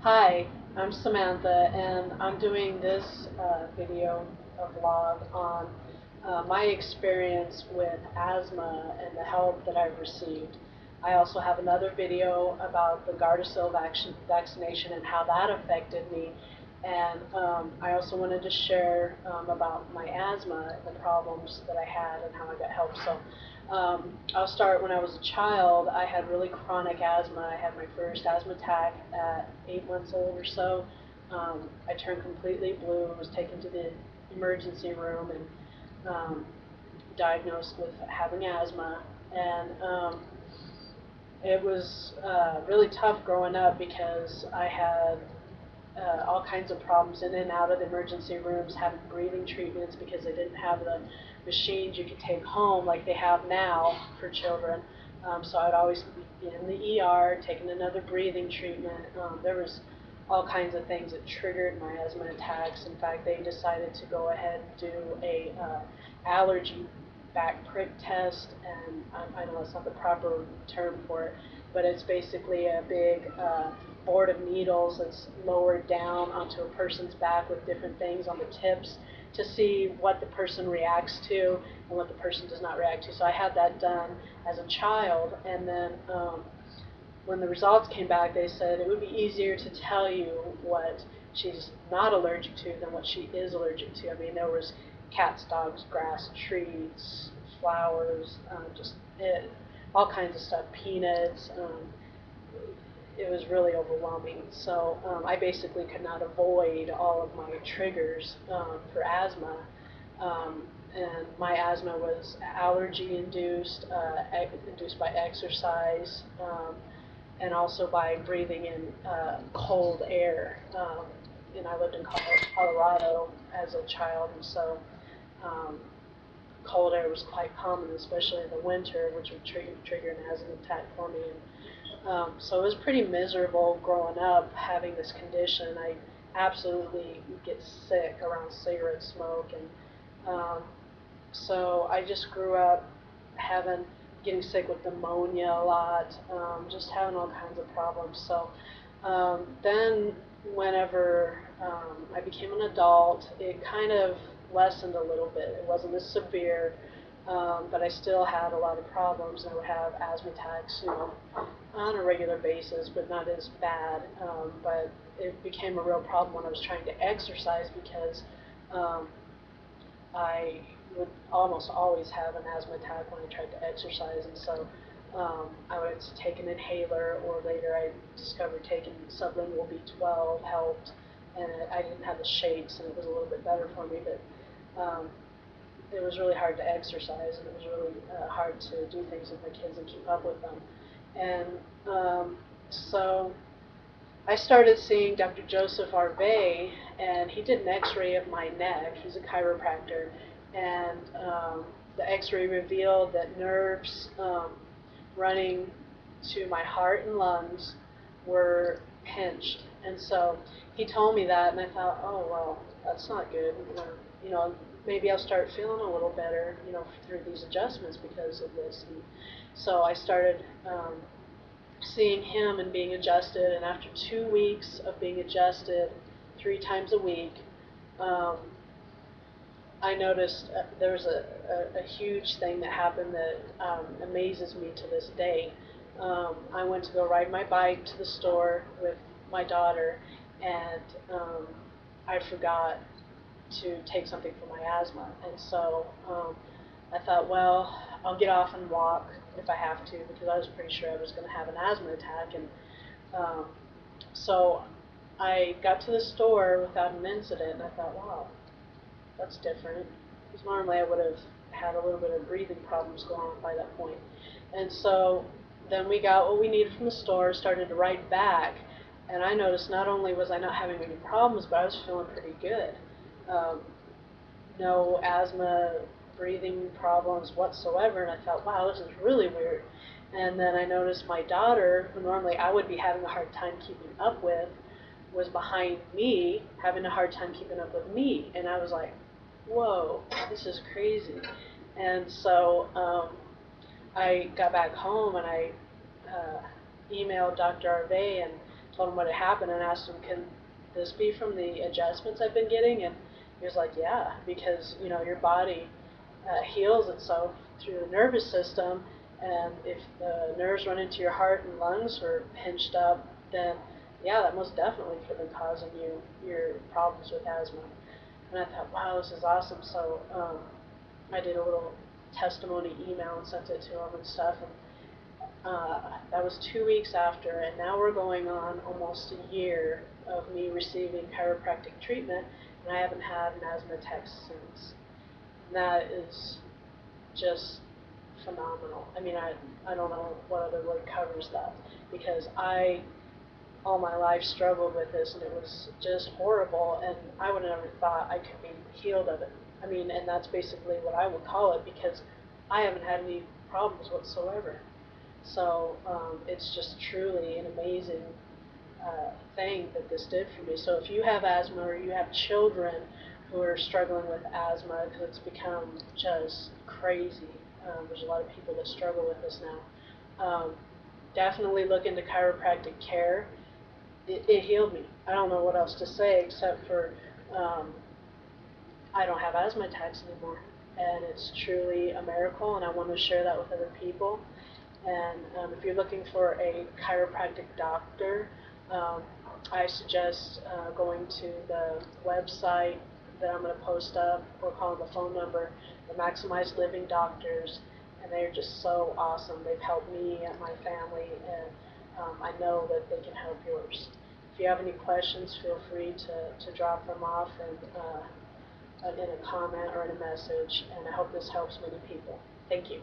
Hi, I'm Samantha, and I'm doing this video, a vlog on my experience with asthma and the help that I've received. I also have another video about the Gardasil vaccination and how that affected me. And I also wanted to share about my asthma and the problems that I had and how I got help. So I'll start when I was a child. I had really chronic asthma. I had my first asthma attack at 8 months old or so. I turned completely blue, was taken to the emergency room and diagnosed with having asthma. And it was really tough growing up because I had all kinds of problems in and out of the emergency rooms, having breathing treatments because they didn't have the machines you could take home like they have now for children. So I'd always be in the ER taking another breathing treatment. There was all kinds of things that triggered my asthma attacks. In fact, they decided to go ahead and do a allergy back prick test, and I know that's not the proper term for it, but it's basically a big board of needles that's lowered down onto a person's back with different things on the tips to see what the person reacts to and what the person does not react to. So I had that done as a child, and then when the results came back, they said it would be easier to tell you what she's not allergic to than what she is allergic to. I mean, there was cats, dogs, grass, trees, flowers, just all kinds of stuff, peanuts. It was really overwhelming. So I basically could not avoid all of my triggers for asthma. And my asthma was allergy induced, induced by exercise, and also by breathing in cold air. And I lived in Colorado as a child, and so um, cold air was quite common, especially in the winter, which would trigger an asthma attack for me. And so it was pretty miserable growing up having this condition. I absolutely would get sick around cigarette smoke, and so I just grew up getting sick with pneumonia a lot, just having all kinds of problems. So then whenever I became an adult, it kind of lessened a little bit. It wasn't as severe, but I still had a lot of problems. I would have asthma attacks, on a regular basis, but not as bad. But it became a real problem when I was trying to exercise because um, I would almost always have an asthma attack when I tried to exercise, and so I would take an inhaler, or later I discovered taking sublingual B12 helped, and I didn't have the shakes, and it was a little bit better for me, but it was really hard to exercise, and it was really hard to do things with my kids and keep up with them. And so I started seeing Dr. Joseph Arvey, and he did an x-ray of my neck. He's a chiropractor, and the x-ray revealed that nerves running to my heart and lungs were pinched. And so he told me that, and I thought, oh, well, that's not good. You know, maybe I'll start feeling a little better, through these adjustments because of this. And so I started seeing him and being adjusted, and after 2 weeks of being adjusted 3 times a week, um, I noticed there was a huge thing that happened that amazes me to this day. I went to go ride my bike to the store with my daughter, and I forgot to take something for my asthma. And so I thought, well, I'll get off and walk if I have to, because I was pretty sure I was going to have an asthma attack. And um, so I got to the store without an incident, and I thought, wow, that's different. Because normally I would have had a little bit of breathing problems going on by that point. And so then we got what we needed from the store, started to ride back, and I noticed not only was I not having any problems, but I was feeling pretty good. Um, no asthma, breathing problems whatsoever, and I thought, wow, this is really weird. And then I noticed my daughter, who normally I would be having a hard time keeping up with, was behind me, having a hard time keeping up with me. And I was like, whoa, this is crazy. And so I got back home, and I emailed Dr. Arvey and told him what had happened and asked him, can this be from the adjustments I've been getting? And he was like, yeah, because your body heals itself through the nervous system, and if the nerves run into your heart and lungs or pinched up, then yeah, that most definitely could have been causing you your problems with asthma. And I thought, wow, this is awesome. So I did a little testimony email and sent it to him and stuff. And that was 2 weeks after, and now we're going on almost a year of me receiving chiropractic treatment, and I haven't had an asthma attack since. And that is just phenomenal. I mean, I don't know what other word covers that, because I all my life struggled with this, and it was just horrible, and I would have never thought I could be healed of it. I mean, and that's basically what I would call it, because I haven't had any problems whatsoever. So it's just truly an amazing thing that this did for me. So if you have asthma, or you have children who are struggling with asthma, because it's become just crazy, there's a lot of people that struggle with this now, definitely look into chiropractic care. It healed me. I don't know what else to say except for I don't have asthma attacks anymore, and it's truly a miracle, and I want to share that with other people. And if you're looking for a chiropractic doctor, um, I suggest going to the website that I'm going to post up, or calling the phone number, the Maximized Living Doctors, and they're just so awesome. They've helped me and my family, and I know that they can help yours. If you have any questions, feel free to drop them off in a comment or in a message, and I hope this helps many people. Thank you.